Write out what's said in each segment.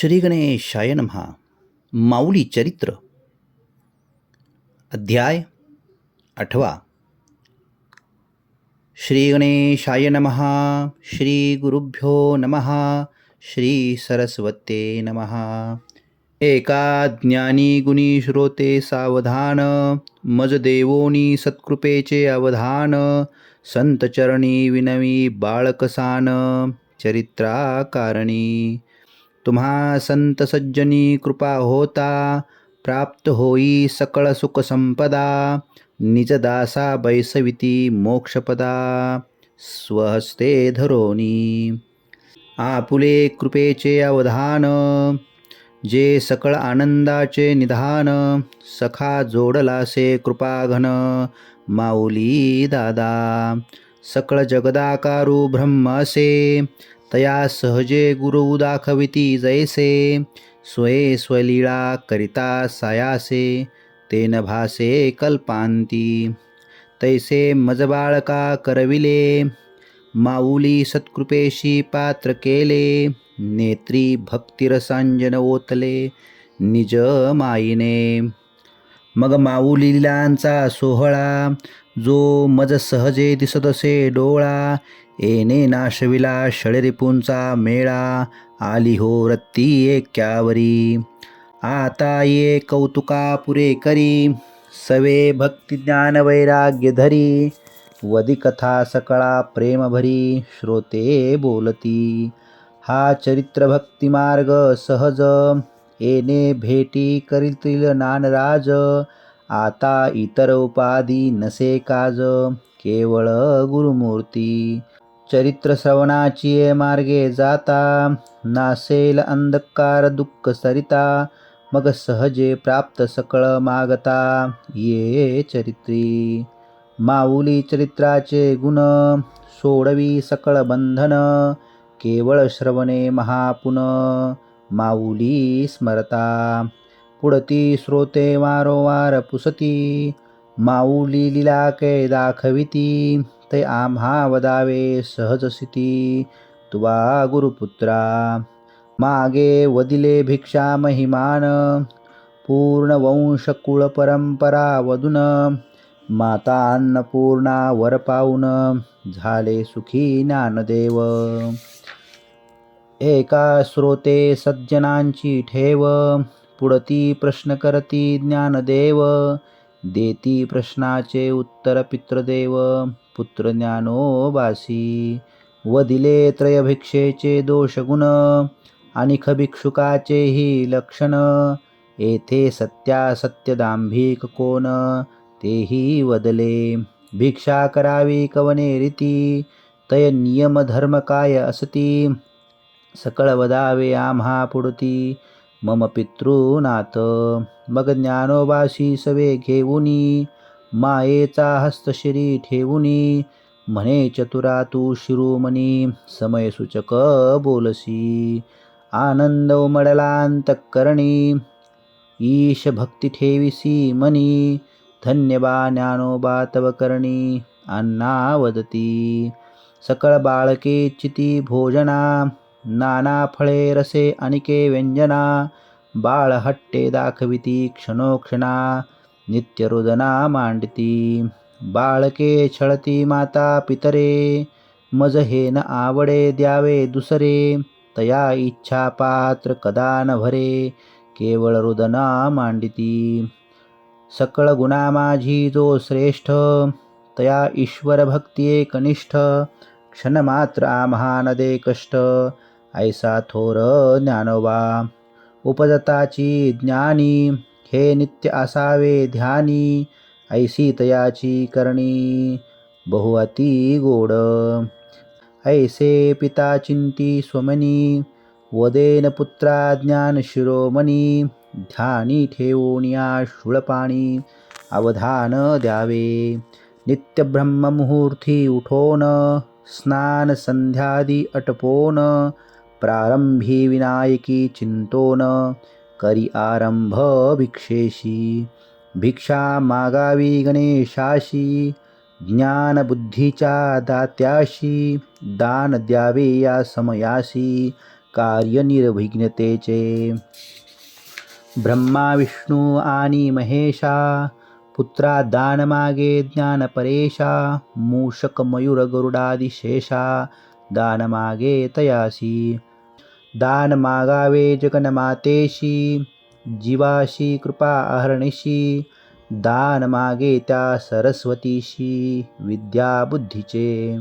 श्री गणेशाय नमः. माऊली चरित्र अध्याय 8. श्री गणेशाय नमः. श्री गुरुभ्यो नमः. श्री सरस्वते नमः. एका ज्ञानी गुणी श्रोते सावधान, मज देवोनी सत्कृपेचे अवधान. संत चरणी विनवी बाळकसान, चरित्राकारणी. तुम्हा संत सज्जनी कृपा होता, प्राप्त होई सकळ सुख संपदा. निज दासा बैसविती मोक्षपदा, स्वहस्ते धरोनी. आपुले कृपेचे अवधान, जे सकळ आनंदाचे निधान. सखा जोडलासे कृपाघन, माऊली दादा. सकळ जगदाकारू ब्रह्म असे, तया सहजे गुरु दाखविती जैसे. स्वये स्वलीळा करिता सायासे, तेन भासे कल्पांती. तैसे मज बाळका करविले, माऊली सत्कृपेशी पात्र केले. नेत्री भक्तिरसांजन ओतले, निज माईने. मग माऊली लीलांचा सोहळा, जो मज सहजे दिसतसे डोळा. येणे नाशविला षडरिपूंचा मेळा, आली हो रत्ती एक्यावरी. आता ये कौतुका पुरे करी, सवे भक्ती ज्ञान वैराग्य धरी. वदी कथा सकळा प्रेम भरी, श्रोते बोलती. हा चरित्र भक्ती मार्ग सहज, येणे भेटी करीतील नानराज. आता इतर उपाधी नसे काज, केवळ गुरुमूर्ती. चरित्र श्रवणाची मार्गे जाता, नासेल अंधकार दुःख सरिता. मग सहजे प्राप्त सकळ मागता, ये चरित्री. माऊली चरित्राचे गुण, सोडवी सकळ बंधन. केवळ श्रवणे महापुन, माऊली स्मरता. पुढती श्रोते वारंवार पुसती, माऊली लीला कै दाखविती. ते आम्हा वदावे सहजसिती, तुवा गुरुपुत्रा. मागे वदिले भिक्षा महिमान, पूर्ण वंश कुळ परंपरा वदून. माता अन्नपूर्णा वर पाऊन, झाले सुखी ज्ञानदेव. एका श्रोते सज्जनांची ठेव, पुढती प्रश्न करती ज्ञानदेव. देती प्रश्नाचे उत्तर पितृदेव, पुत्र ज्ञानोबासी. वदिले त्रयभिक्षेचे दोषगुण, अनिख भिक्षुकाचेही लक्षण. येथे सत्यासत्य दांभिक कोण, तेही वदले. भिक्षा करावी कवने रीती, तय नियम धर्म काय असती. सकळ वदावे आम्हा पुढती, मम पितृनाथ. मग ज्ञानोबाशी सवे घेऊनी, मायेचा हस्त शिरी ठेवूनी. म्हणे चतुरा तू शिरोमणी, समय सूचक बोलसी. आनंद उमडला अंतःकरणी, ईश भक्ती ठेविसी मनी. धन्य बा ज्ञानोबा तव करणी, अन्ना वदती. सकळ बाळके चिती भोजना, नाना फळे रसे अनिके व्यंजना. बाळ हट्टे दाखविती क्षणोक्षणा, नित्य रुदना मांडती. बाळके छळती माता पितरे, मज हे न आवडे द्यावे दुसरे. तया इच्छा पात्र कदा न भरे, केवळ रुदना मांडिती. सकळ गुणा माझी जो श्रेष्ठ, तया ईश्वर भक्ती एकनिष्ठ. क्षणमात्र आम्हा न दे कष्ट, ऐसा थोर ज्ञानोबा. उपजताची ज्ञानी, हे नित्य असावे ध्यानी. ऐसी तयाची करणी, बहु अति गोड. ऐसे पिता चिंती स्वमनी, वदेन पुत्रा ज्ञान शिरोमणी. ध्यानी ठेवूनिया शूळपाणी, अवधान द्यावे. नित्य ब्रह्ममुहूर्ती उठोन, स्नान संध्यादी अटपोन. प्रारंभी विनायकी चिंतोन, करी आरंभ भिक्षेशी. भिक्षा मागावी गणेशाशी, ज्ञान बुद्धीच्या दात्याशी. दान द्यावे या समयासी, कार्य निर्विघ्नतेचे. ब्रह्मा विष्णू आणि महेशा, पुत्रा दान मागे ज्ञान परेशा. मूषक मयूर गरुडादी शेषा, दान मागे तयासी. दान मागावे जगन्मातेशी, जीवाशी कृपा अहर्निशी. दान मागे त्या सरस्वतीशी, विद्या बुद्धीचे.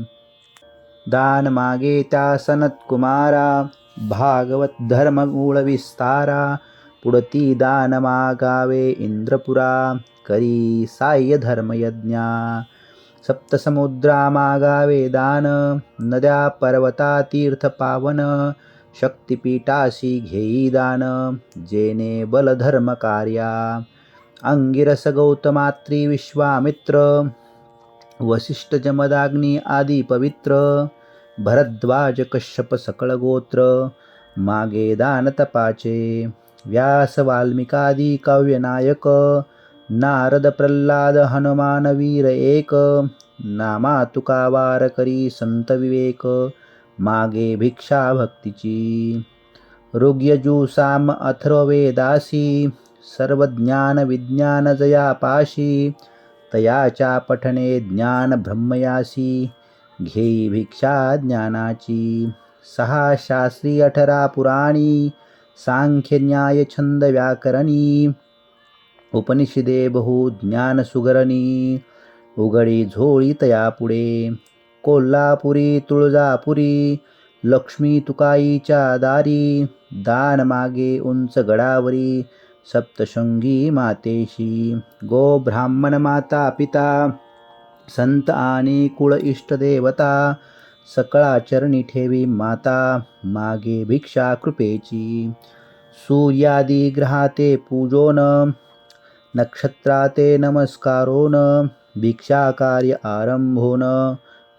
दान मागे त्या सनत कुमारा, भागवत धर्म मूळ विस्तारा. पुढती दान मागावे इंद्रपुरा, करी साह्य धर्मयज्ञा. सप्तसमुद्रा मागावे दान, नद्या पर्वता तीर्थ पावन. शक्तिपीठाशी घेई दान, जेने बलधर्म कार्या. अंगिरस गौतमात्री विश्वामित्र, वसिष्ठ जमदाग्नी आदी पवित्र. भरद्वाज कश्यप सकळ गोत्र, मागे दान तपाचे. व्यास वाल्मिकादी काव्यनायक, नारद प्रल्हाद हनुमान वीर एक. नामा तुका वार करी संत विवेक, मागे भिक्षा भक्तीची. ऋग्यजु साम अथर्व वेदासी, सर्व ज्ञान विज्ञान जयापाशी. तयाच्या पठणे ज्ञान ब्रह्मयासी, घेई भिक्षा ज्ञानाची. 6 शास्त्री 18 पुराणी, सांख्य न्याय छंद व्याकरणी. उपनिषदे बहु ज्ञान सुगरणी, उघडी झोळी तया पुढे. कोल्हापुरी तुळजापुरी, लक्ष्मी तुकाईच्या दारी. दान मागे उंच गडावरी, सप्तशृंगी मातेशी. गो ब्राह्मण माता पिता, संत आणि कुळ इष्टदेवता. सकळा चरणी ठेवी माता, मागे भिक्षा कृपेची. सूर्यादी ग्रहाते पूजोन, नक्षत्राते नमस्कारोन. भिक्षा कार्य आरंभोन,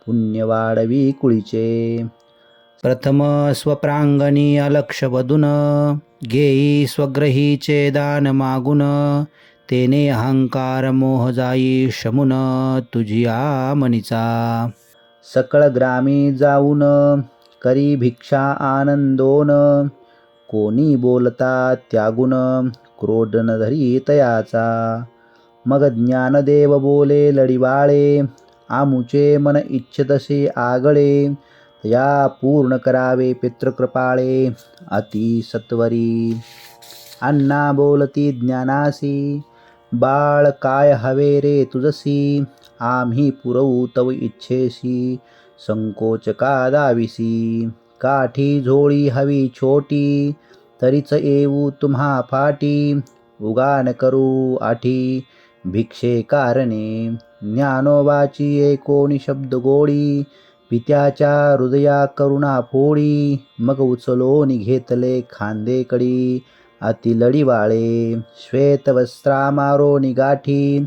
पुण्य वाढवी कुळीचे. प्रथम स्वप्रांगणी अलक्ष वदून, घेई स्वग्रहीचे दान मागून. तेने अहंकार मोह जाई शमुन, तुझिया मनीचा. सकळ ग्रामी जाऊन, करी भिक्षा आनंदोन. कोणी बोलता त्यागुण, क्रोध न धरी तयाचा. मग ज्ञानदेव बोले लढिवाळे, आमुचे मन इच्छितसे आगळे. तया पूर्ण करावे पितृकृपाळे, अति सत्वरी. अण्णा बोलती ज्ञानासी, बाळ काय हवे रे तुझसी. आम्ही पुरवू तव इच्छेसी, संकोच का दाविसी. काठी झोळी हवी छोटी, तरीच येऊ तुम्हा फाटी. उगान करू आठी, भिक्षे कारणे. ज्ञानोबाची एकोणी शब्द गोडी, पित्याच्या हृदया करुणा फोडी. मग उचलोनी घेतले खांदेकडी, अति लढिवाळे. श्वेतवस्त्रा मारोनी गाठी,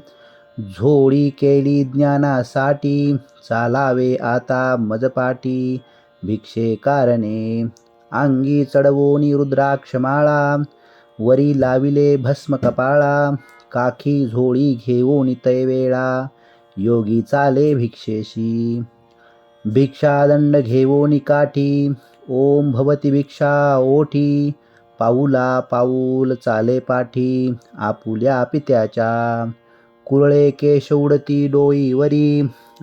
झोळी केली ज्ञानासाठी. चालावे आता मजपाटी, भिक्षे कारणे. अंगी चढवोनी रुद्राक्षमाळा, वरी लाविले भस्म कपाळा. काखी झोळी घेऊनी तैवेळा, योगी चाले भिक्षेशी. भिक्षादंड घेऊनी काठी, ओम भवती भिक्षा ओठी. पाऊला पाऊल चाले पाठी, आपुल्या पित्याच्या. कुरळे केश उडती डोईवरी,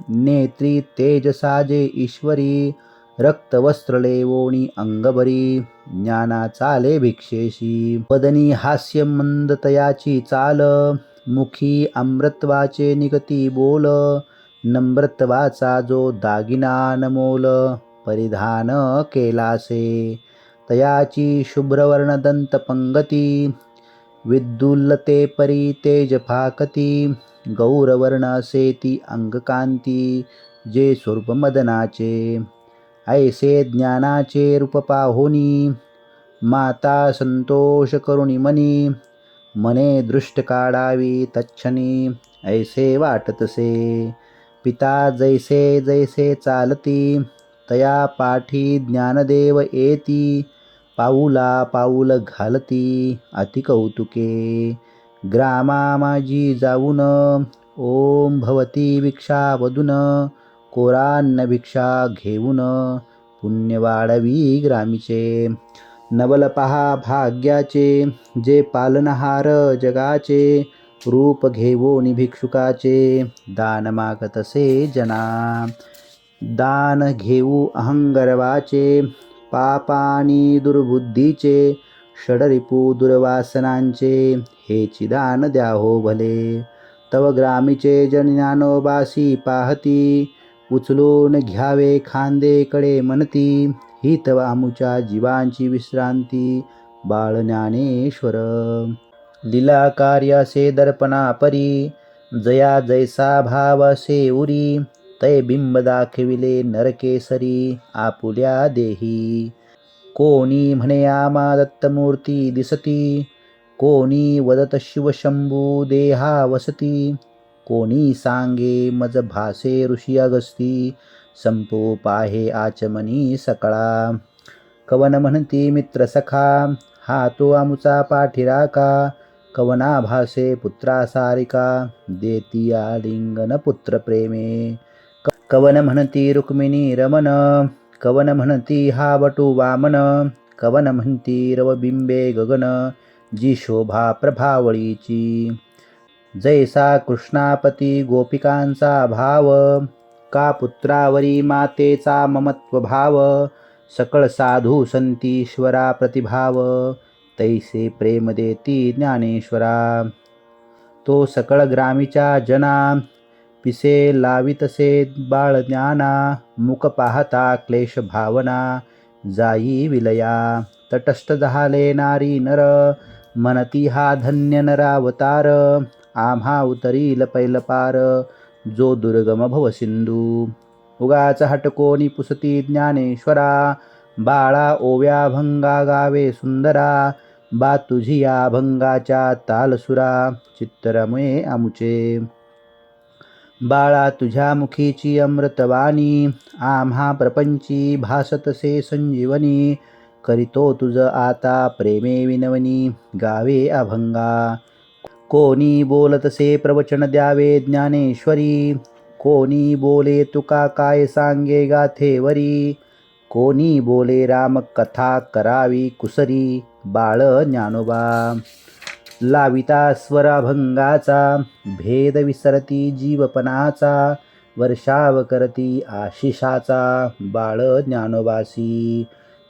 नेत्री तेज साजे ईश्वरी. रक्त वस्त्र लेवोनी अंगभरी, ज्ञाना चाले भिक्षेशी. वदनी हास्य मंद तयाची चाल, मुखी अमृतवाचे निगती बोल. नम्रत्वाचा जो दागिना अनमोल, परिधान केलासे. तयाची शुभ्रवर्ण दंत पंगती, विद्युल्लते परी तेज फाकती. गौरवर्ण असे ती अंगकांती, जे स्वरूप मदनाचे. ऐसे ज्ञानाचे रूप पाहोनी, माता संतोष करुणी मनी. मने दृष्ट काढावी तच्छनी, ऐसे वाटतसे. पिता जैसे जैसे चालती, तया पाठी ज्ञानदेव येती. पाऊला पाऊल घालती, अति कौतुके. ग्रामा माझी जाऊन, ओम भवती भिक्षा वदून. कोरान्न भिक्षा घेऊन, पुण्य वाढवी ग्रामीचे. नवल पहा भाग्याचे, जे पालनहार जगाचे. रूप घेवोनी भिक्षुकाचे, दान मागतसे जना. दान घेऊ अहंगर्वाचे, पापानी दुर्बुद्धीचे. षडरिपू दुर्वासनांचे, हेची दान द्या हो भले. तव ग्रामीचे जन ज्ञानोबासी पाहती, उचलून घ्यावे खांदेकडे म्हणती. ही तव आमुच्या जीवांची विश्रांती, बाळ ज्ञानेश्वर. लीला कार्यासे दर्पणा परी, जया जैसा भाव असे उरी. तै बिंब दाखविले नरकेसरी, आपुल्या देही. कोणी म्हणे आमा दत्तमूर्ती दिसती, कोणी वदत शिवशंभू देहा वसती. कोणी सांगे मज भासे ऋषी अगस्ती, संपो पाहे आचमनी सकळा. कवन म्हणती मित्र सखा, हा तो आमुचा पाठीराका. कवना भासे पुत्रा सारिका, देती आलिंगन पुत्र प्रेमे. कवन म्हणती रुक्मिणी रमण, कवन म्हणती हा वटू वामन. कवन म्हणती रवबिंबे गगन, जी शोभा प्रभावळीची. जैसा कृष्णापती गोपिकांचा भाव, का पुत्रावरी मातेचा ममत्व भाव. सकळ साधू संतीश्वरा प्रतिभाव, तैसे प्रेम देती ज्ञानेश्वरा. तो सकळ ग्रामीच्या जना, पिसे लावितसे बाळ ज्ञाना. मुख पाहता क्लेश भावना, जाई विलया. तटस्थ झाले नारी नर, म्हणती हा धन्य नरावतार. आम्हा उतरील पैलपार, जो दुर्गम भवसिंधू. उगाच हटकोनी पुसती ज्ञानेश्वरा, बाळा ओव्या भंगा गावे सुंदरा. बा तुझी या भंगाच्या तालसुरा, चित्तरमुळे आमुचे. बाळा तुझ्या मुखीची अमृतवाणी, आम्हा प्रपंची भासतसे संजीवनी. करीतो तुझ आता प्रेमे विनवनी, गावे अभंगा. कोणी बोलतसे प्रवचन द्यावे ज्ञानेश्वरी. कोणी बोले तुका काय सांगे गाथेवरी. कोणी बोले रामकथा करावी कुसरी, बाळ ज्ञानोबा. लाविता स्वराभंगाचा, भेद विसरती जीवपणाचा. वर्षाव करती आशिषाचा, बाळ ज्ञानोबासी.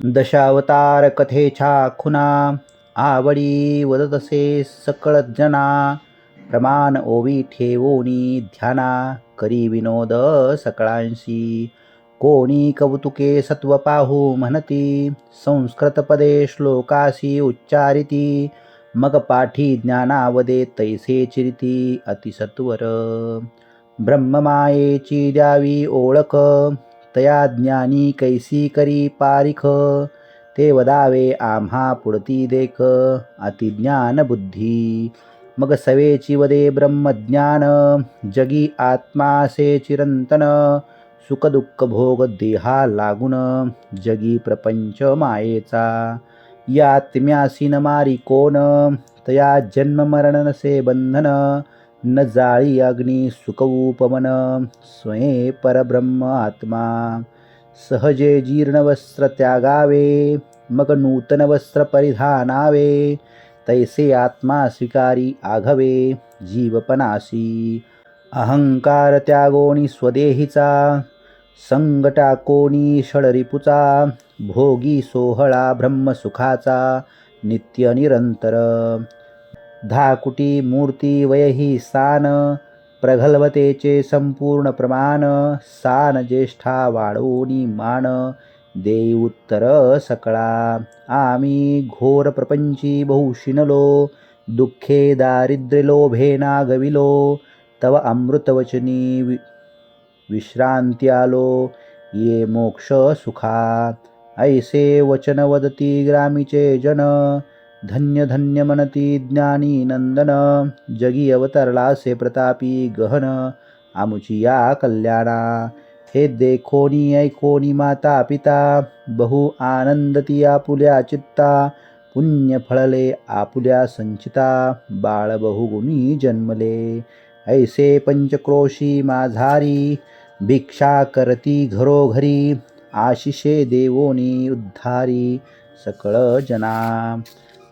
दशावतार कथेच्या खुना, आवडी वदतसे सकळ जना. प्रमाण ओवी ठेवोनी ध्याना, करी विनोद सकळांशी. कोणी कौतुके सत्व पाहू म्हणती, संस्कृत पदे श्लोकासी उच्चारिती. मग पाठी ज्ञानावदे तैसे चिरिती अतिसत्वर. ब्रह्ममायेची द्यावी ओळख, तया ज्ञानी कैसी करी पारिख. ते वदावे आम्हा पुढती देख, अतिज्ञान बुद्धी. मग सवेची वदे ब्रह्मज्ञान, जगी आत्मासे चिरंतन. सुख दुःख भोग देहा लागून, जगी प्रपंच मायेचा. या आत्म्यासी न मारी कोण, तया जन्म मरण नसे बंधन. न जाळी अग्नी सुख उपमन, स्वयं परब्रह्म आत्मा. सहजे जीर्ण वस्त्र त्यागावे, मग नूतन वस्त्र परिधानावे. तैसे आत्मा स्वीकारी आघवे, जीवपणासी. अहंकार त्यागोनी स्वदेहीचा, संग टाकोनी षडरिपुचा. भोगी सोहळा ब्रह्मसुखाचा, नित्य निरंतर. धाकुटी मूर्ती वयही सान, प्रगल्भतेचे संपूर्ण प्रमाण. सान ज्येष्ठा वाढवूनी मान, देई उत्तर सकळा. आम्ही घोर प्रपंची बहु शिनलो, दुःखे दारिद्र्य लोभे नागविलो. तव अमृतवचनी विश्रांती आलो, ये मोक्ष सुखा. ऐसे वचन वदती ग्रामीचे जन, धन्य धन्य म्हणती ज्ञानी नंदन. जगी अवतरलासे प्रतापी गहन, आमुची या कल्याणा. हे देखोनी ऐकोनी माता पिता, बहु आनंदती आपुल्या चित्ता. पुण्य फळले आपुल्या संचिता, बाळ बहुगुणी जन्मले. ऐसे पंचक्रोशी माझारी, भिक्षा करती घरोघरी. आशिषे देवोनी उद्धारी सकळ जना.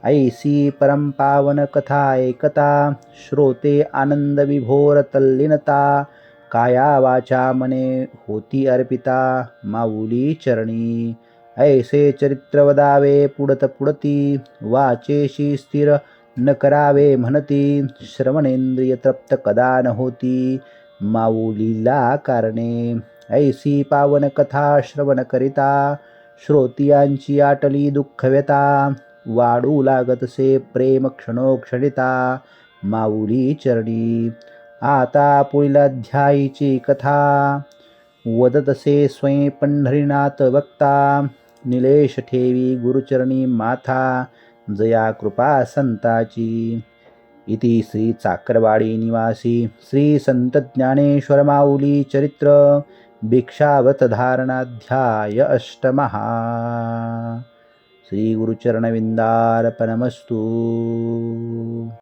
ऐसी परम पावन कथा ऐकता श्रोते आनंद विभोर तल्लीनता. काया वाचा मने होती अर्पिता माऊली चरणी. ऐसे चरित्र वदावे पुडत पुडती वाचेशी स्थिर न करावे म्हणती. श्रवणेंद्रिय तृप्त कदा न होती माऊलीला कारणे. ऐसी पावन कथा श्रवण करिता श्रोतियांची आटली दुःख व्यथा. वाढू लागतसे प्रेम क्षणोक्षणिता माऊली चरणी. आता पुढील अध्यायीची कथा वदतसे स्वयं पंढरीनाथ वक्ता. निलेश ठेवी गुरुचरणी माथा जया कृपा संताची. इति श्री चाकरवाडी निवासी श्री संत ज्ञानेश्वर माऊली चरित्र भिक्षावत धारणाध्याय अष्टमः. श्री गुरुचरणविंदार्पणमस्तु.